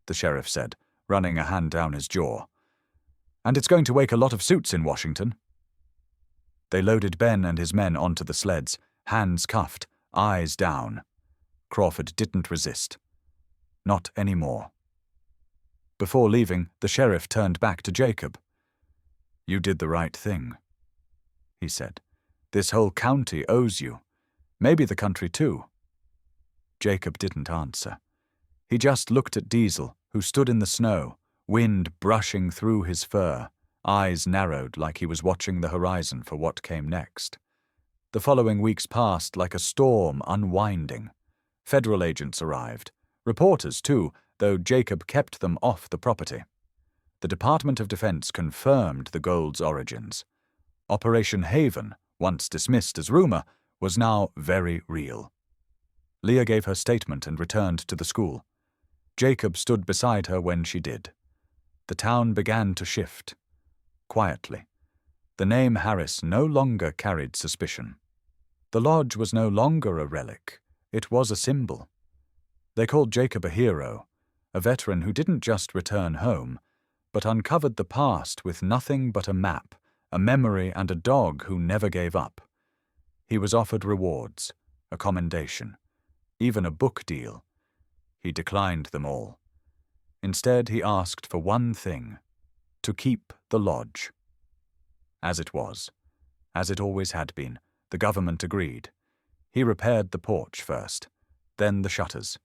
the sheriff said, running a hand down his jaw. "And it's going to wake a lot of suits in Washington." They loaded Ben and his men onto the sleds, hands cuffed, eyes down. Crawford didn't resist. Not anymore. Before leaving, the sheriff turned back to Jacob. "You did the right thing," he said. "This whole county owes you. Maybe the country too." Jacob didn't answer. He just looked at Diesel, who stood in the snow, wind brushing through his fur, eyes narrowed like he was watching the horizon for what came next. The following weeks passed like a storm unwinding. Federal agents arrived. Reporters, too, though Jacob kept them off the property. The Department of Defense confirmed the gold's origins. Operation Haven, once dismissed as rumor, was now very real. Leah gave her statement and returned to the school. Jacob stood beside her when she did. The town began to shift. Quietly. The name Harris no longer carried suspicion. The lodge was no longer a relic. It was a symbol. They called Jacob a hero, a veteran who didn't just return home, but uncovered the past with nothing but a map, a memory, and a dog who never gave up. He was offered rewards, a commendation, even a book deal. He declined them all. Instead, he asked for one thing: to keep the lodge. As it was, as it always had been, the government agreed. He repaired the porch first, then the shutters.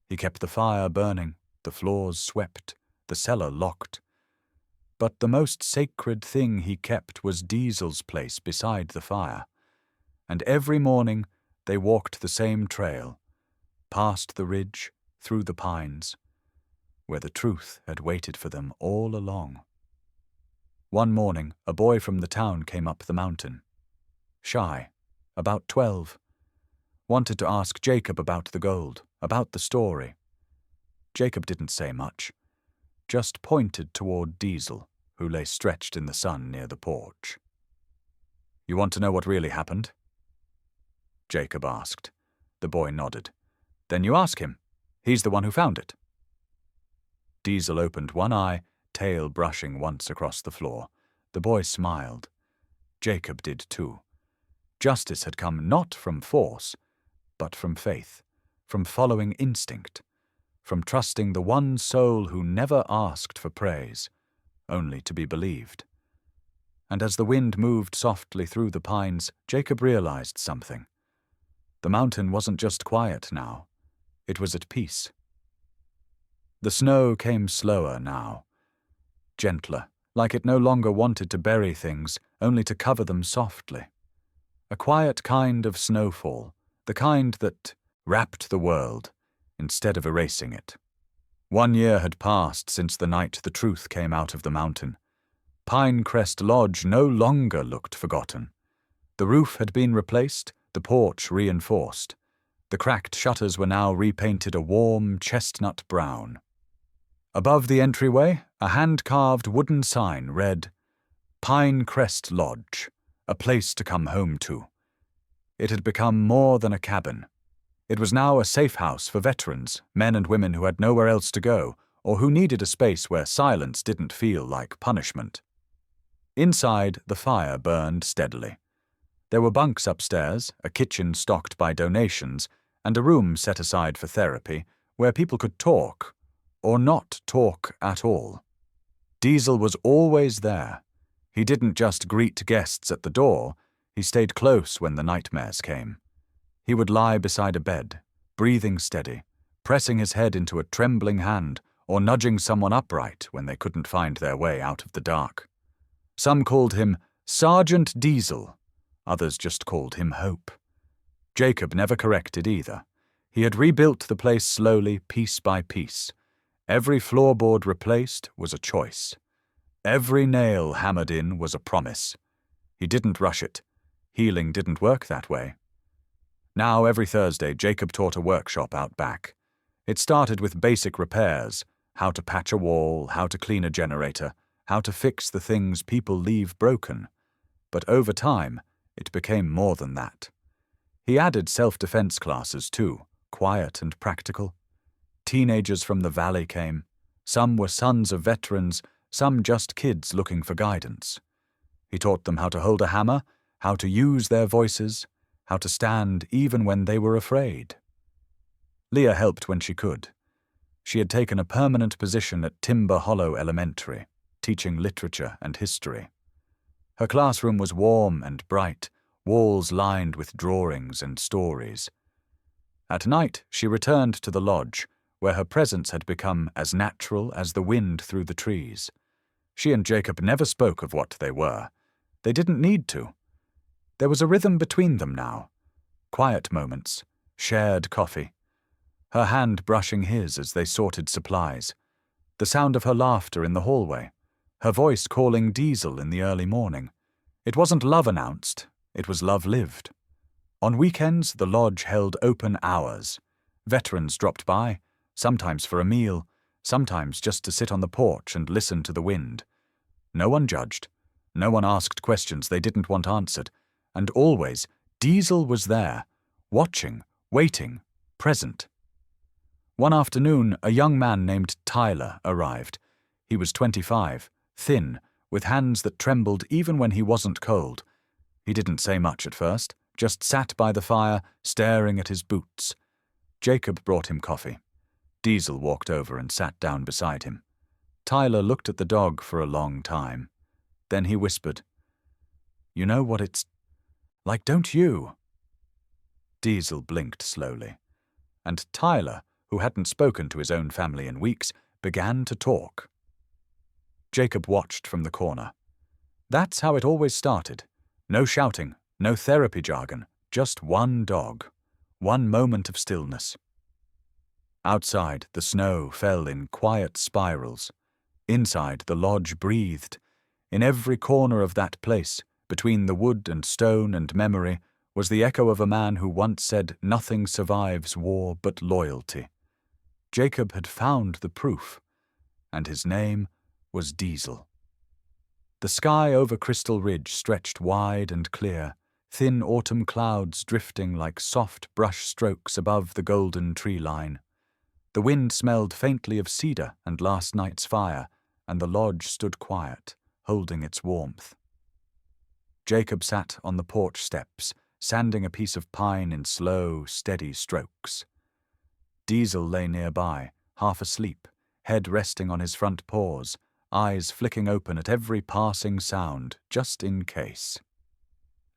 He kept the fire burning, the floors swept, the cellar locked. But the most sacred thing he kept was Diesel's place beside the fire. And every morning they walked the same trail, past the ridge, through the pines, where the truth had waited for them all along. One morning, a boy from the town came up the mountain. Shy, about 12. Wanted to ask Jacob about the gold, about the story. Jacob didn't say much, just pointed toward Diesel, who lay stretched in the sun near the porch. "You want to know what really happened?" Jacob asked. The boy nodded. "Then you ask him. He's the one who found it." Diesel opened one eye, tail brushing once across the floor. The boy smiled. Jacob did too. Justice had come not from force, but from faith, from following instinct, from trusting the one soul who never asked for praise, only to be believed. And as the wind moved softly through the pines, Jacob realized something. The mountain wasn't just quiet now. It was at peace. The snow came slower now, gentler, like it no longer wanted to bury things, only to cover them softly. A quiet kind of snowfall, the kind that wrapped the world instead of erasing it. 1 year had passed since the night the truth came out of the mountain. Pinecrest Lodge no longer looked forgotten. The roof had been replaced, the porch reinforced. The cracked shutters were now repainted a warm chestnut brown. Above the entryway, a hand-carved wooden sign read, "Pinecrest Lodge, a place to come home to." It had become more than a cabin. It was now a safe house for veterans, men and women who had nowhere else to go, or who needed a space where silence didn't feel like punishment. Inside, the fire burned steadily. There were bunks upstairs, a kitchen stocked by donations, and a room set aside for therapy, where people could talk, or not talk at all. Diesel was always there. He didn't just greet guests at the door, he stayed close when the nightmares came. He would lie beside a bed, breathing steady, pressing his head into a trembling hand, or nudging someone upright when they couldn't find their way out of the dark. Some called him Sergeant Diesel, others just called him Hope. Jacob never corrected either. He had rebuilt the place slowly, piece by piece. Every floorboard replaced was a choice. Every nail hammered in was a promise. He didn't rush it. Healing didn't work that way. Now every Thursday, Jacob taught a workshop out back. It started with basic repairs, how to patch a wall, how to clean a generator, how to fix the things people leave broken. But over time, it became more than that. He added self-defense classes too, quiet and practical. Teenagers from the valley came. Some were sons of veterans, some just kids looking for guidance. He taught them how to hold a hammer, how to use their voices, how to stand even when they were afraid. Leah helped when she could. She had taken a permanent position at Timber Hollow Elementary, teaching literature and history. Her classroom was warm and bright, walls lined with drawings and stories. At night, she returned to the lodge, where her presence had become as natural as the wind through the trees. She and Jacob never spoke of what they were. They didn't need to. There was a rhythm between them now. Quiet moments, shared coffee. Her hand brushing his as they sorted supplies. The sound of her laughter in the hallway. Her voice calling Diesel in the early morning. It wasn't love announced, it was love lived. On weekends, the lodge held open hours. Veterans dropped by, sometimes for a meal, sometimes just to sit on the porch and listen to the wind. No one judged. No one asked questions they didn't want answered. And always, Diesel was there, watching, waiting, present. One afternoon, a young man named Tyler arrived. He was 25, thin, with hands that trembled even when he wasn't cold. He didn't say much at first, just sat by the fire, staring at his boots. Jacob brought him coffee. Diesel walked over and sat down beside him. Tyler looked at the dog for a long time. Then he whispered, "You know what it's like, don't you?" Diesel blinked slowly, and Tyler, who hadn't spoken to his own family in weeks, began to talk. Jacob watched from the corner. That's how it always started. No shouting, no therapy jargon, just one dog, one moment of stillness. Outside, the snow fell in quiet spirals. Inside, the lodge breathed. In every corner of that place, between the wood and stone and memory, was the echo of a man who once said, "Nothing survives war but loyalty." Jacob had found the proof, and his name was Diesel. The sky over Crystal Ridge stretched wide and clear, thin autumn clouds drifting like soft brush strokes above the golden tree line. The wind smelled faintly of cedar and last night's fire, and the lodge stood quiet, holding its warmth. Jacob sat on the porch steps, sanding a piece of pine in slow, steady strokes. Diesel lay nearby, half asleep, head resting on his front paws, eyes flicking open at every passing sound, just in case.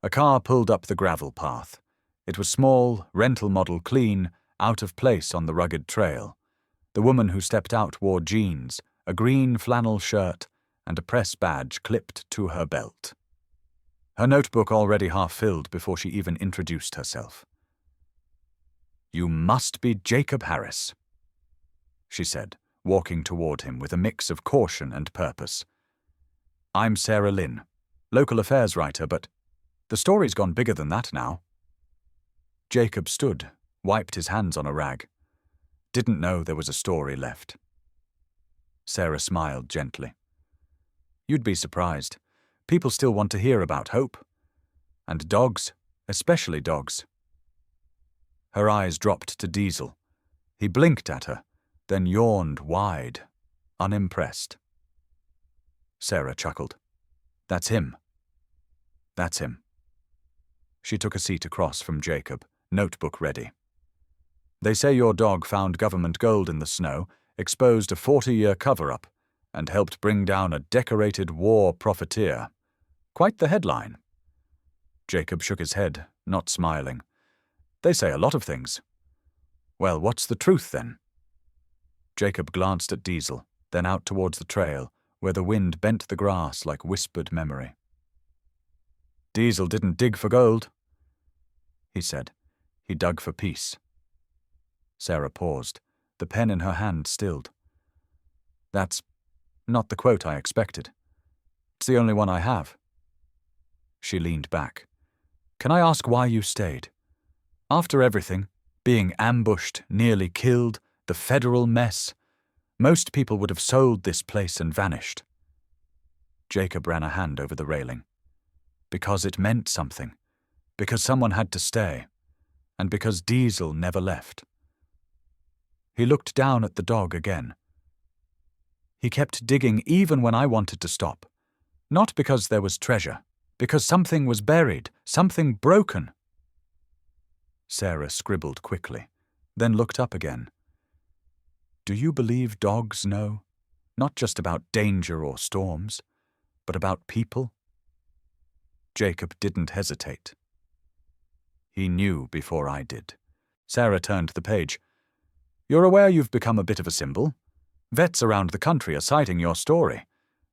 A car pulled up the gravel path. It was small, rental model clean, out of place on the rugged trail. The woman who stepped out wore jeans, a green flannel shirt, and a press badge clipped to her belt. Her notebook already half filled before she even introduced herself. "You must be Jacob Harris," she said, walking toward him with a mix of caution and purpose. "I'm Sarah Lynn, local affairs writer, but the story's gone bigger than that now." Jacob stood, wiped his hands on a rag. Didn't know there was a story left. Sarah smiled gently. "You'd be surprised. People still want to hear about hope. And dogs, especially dogs." Her eyes dropped to Diesel. He blinked at her, then yawned wide, unimpressed. Sarah chuckled. "That's him. That's him." She took a seat across from Jacob, notebook ready. "They say your dog found government gold in the snow, exposed a 40-year cover-up, and helped bring down a decorated war profiteer. Quite the headline." Jacob shook his head, not smiling. "They say a lot of things." "Well, what's the truth, then?" Jacob glanced at Diesel, then out towards the trail, where the wind bent the grass like whispered memory. "Diesel didn't dig for gold," he said. "He dug for peace." Sarah paused, the pen in her hand stilled. "That's not the quote I expected. It's the only one I have." She leaned back. "Can I ask why you stayed? After everything, being ambushed, nearly killed, the federal mess, most people would have sold this place and vanished." Jacob ran a hand over the railing. "Because it meant something. Because someone had to stay. And because Diesel never left." He looked down at the dog again. "He kept digging even when I wanted to stop. Not because there was treasure, because something was buried, something broken." Sarah scribbled quickly, then looked up again. "Do you believe dogs know? Not just about danger or storms, but about people?" Jacob didn't hesitate. "He knew before I did." Sarah turned the page. "You're aware you've become a bit of a symbol? Vets around the country are citing your story.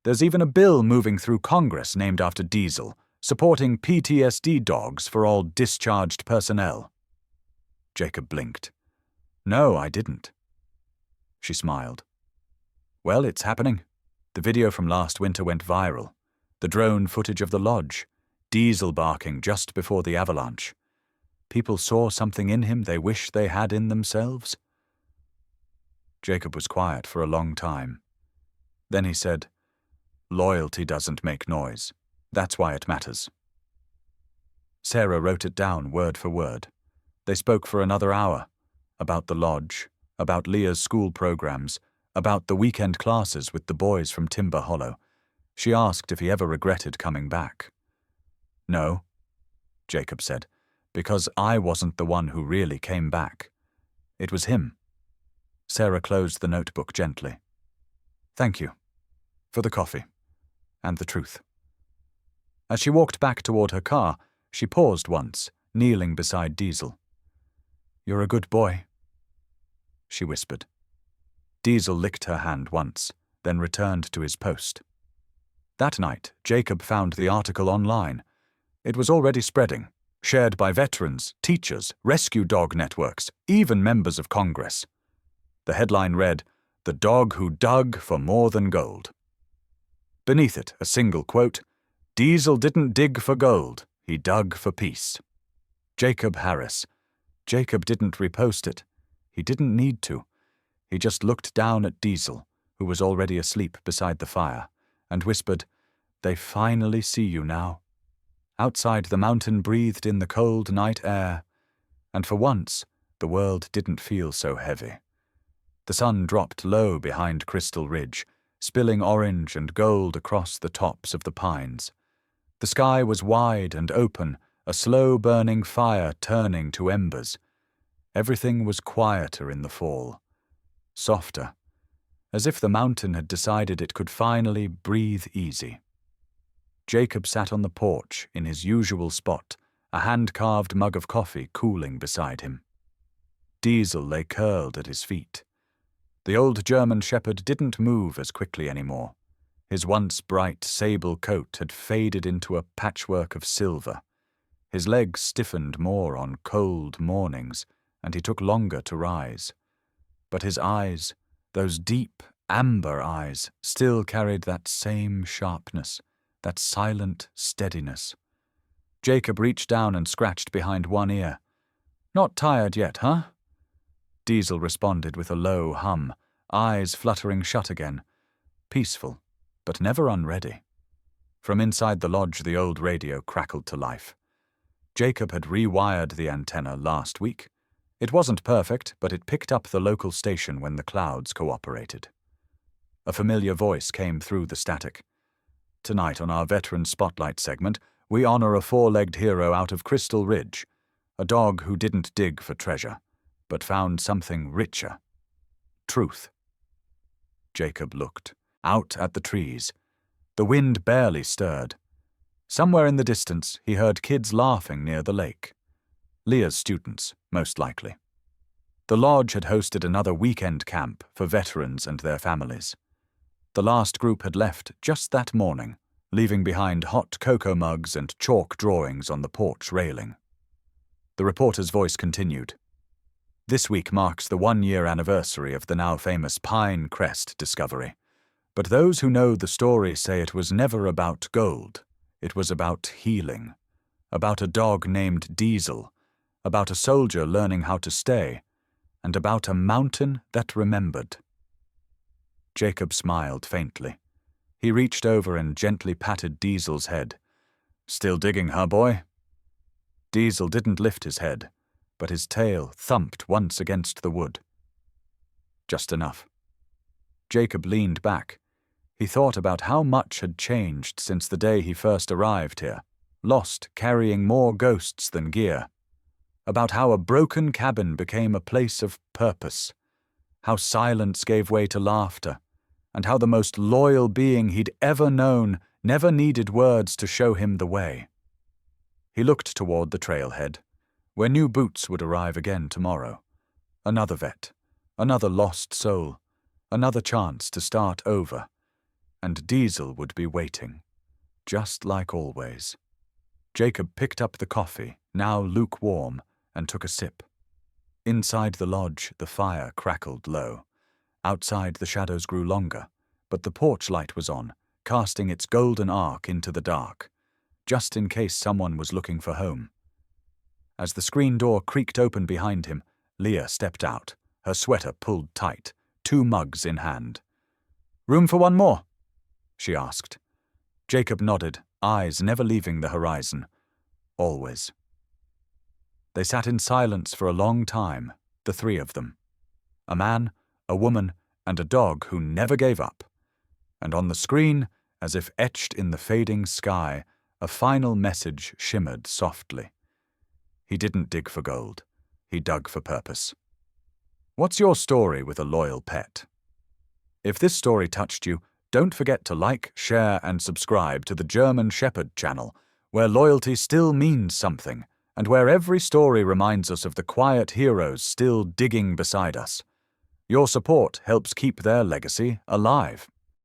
There's even a bill moving through Congress named after Diesel, supporting PTSD dogs for all discharged personnel. Jacob blinked. No, I didn't. She smiled. Well, it's happening. The video from last winter went viral. The drone footage of the lodge, Diesel barking just before the avalanche. People saw something in him they wish they had in themselves. Jacob was quiet for a long time. Then he said, Loyalty doesn't make noise. That's why it matters. Sarah wrote it down word for word. They spoke for another hour, about the lodge, about Leah's school programs, about the weekend classes with the boys from Timber Hollow. She asked if he ever regretted coming back. No, Jacob said, because I wasn't the one who really came back. It was him. Sarah closed the notebook gently. Thank you. For the coffee. And the truth. As she walked back toward her car, she paused once, kneeling beside Diesel. You're a good boy, she whispered. Diesel licked her hand once, then returned to his post. That night, Jacob found the article online. It was already spreading, shared by veterans, teachers, rescue dog networks, even members of Congress. The headline read, The Dog Who Dug for More Than Gold. Beneath it, a single quote, Diesel didn't dig for gold, he dug for peace. Jacob Harris. Jacob didn't repost it. He didn't need to. He just looked down at Diesel, who was already asleep beside the fire, and whispered, They finally see you now. Outside, the mountain breathed in the cold night air, and for once, the world didn't feel so heavy. The sun dropped low behind Crystal Ridge, spilling orange and gold across the tops of the pines. The sky was wide and open, a slow-burning fire turning to embers. Everything was quieter in the fall, softer, as if the mountain had decided it could finally breathe easy. Jacob sat on the porch in his usual spot, a hand-carved mug of coffee cooling beside him. Diesel lay curled at his feet. The old German shepherd didn't move as quickly anymore. His once bright sable coat had faded into a patchwork of silver. His legs stiffened more on cold mornings, and he took longer to rise. But his eyes, those deep, amber eyes, still carried that same sharpness, that silent steadiness. Jacob reached down and scratched behind one ear. Not tired yet, huh? Diesel responded with a low hum, eyes fluttering shut again. Peaceful, but never unready. From inside the lodge, the old radio crackled to life. Jacob had rewired the antenna last week. It wasn't perfect, but it picked up the local station when the clouds cooperated. A familiar voice came through the static. Tonight on our Veteran Spotlight segment, we honor a four-legged hero out of Crystal Ridge, a dog who didn't dig for treasure, but found something richer. Truth. Jacob looked out at the trees. The wind barely stirred. Somewhere in the distance, he heard kids laughing near the lake. Leah's students, most likely. The lodge had hosted another weekend camp for veterans and their families. The last group had left just that morning, leaving behind hot cocoa mugs and chalk drawings on the porch railing. The reporter's voice continued. This week marks the 1-year anniversary of the now famous Pine Crest discovery. But those who know the story say it was never about gold. It was about healing. About a dog named Diesel. About a soldier learning how to stay. And about a mountain that remembered. Jacob smiled faintly. He reached over and gently patted Diesel's head. Still digging, huh, boy? Diesel didn't lift his head, but his tail thumped once against the wood. Just enough. Jacob leaned back. He thought about how much had changed since the day he first arrived here, lost carrying more ghosts than gear. About how a broken cabin became a place of purpose, how silence gave way to laughter, and how the most loyal being he'd ever known never needed words to show him the way. He looked toward the trailhead, where new boots would arrive again tomorrow. Another vet, another lost soul, another chance to start over. And Diesel would be waiting, just like always. Jacob picked up the coffee, now lukewarm, and took a sip. Inside the lodge, the fire crackled low. Outside, the shadows grew longer, but the porch light was on, casting its golden arc into the dark, just in case someone was looking for home. As the screen door creaked open behind him, Leah stepped out, her sweater pulled tight, 2 mugs in hand. "Room for one more?" she asked. Jacob nodded, eyes never leaving the horizon. Always. They sat in silence for a long time, the 3 of them. A man, a woman, and a dog who never gave up. And on the screen, as if etched in the fading sky, a final message shimmered softly. He didn't dig for gold. He dug for purpose. What's your story with a loyal pet? If this story touched you, don't forget to like, share, and subscribe to the German Shepherd channel, where loyalty still means something, and where every story reminds us of the quiet heroes still digging beside us. Your support helps keep their legacy alive.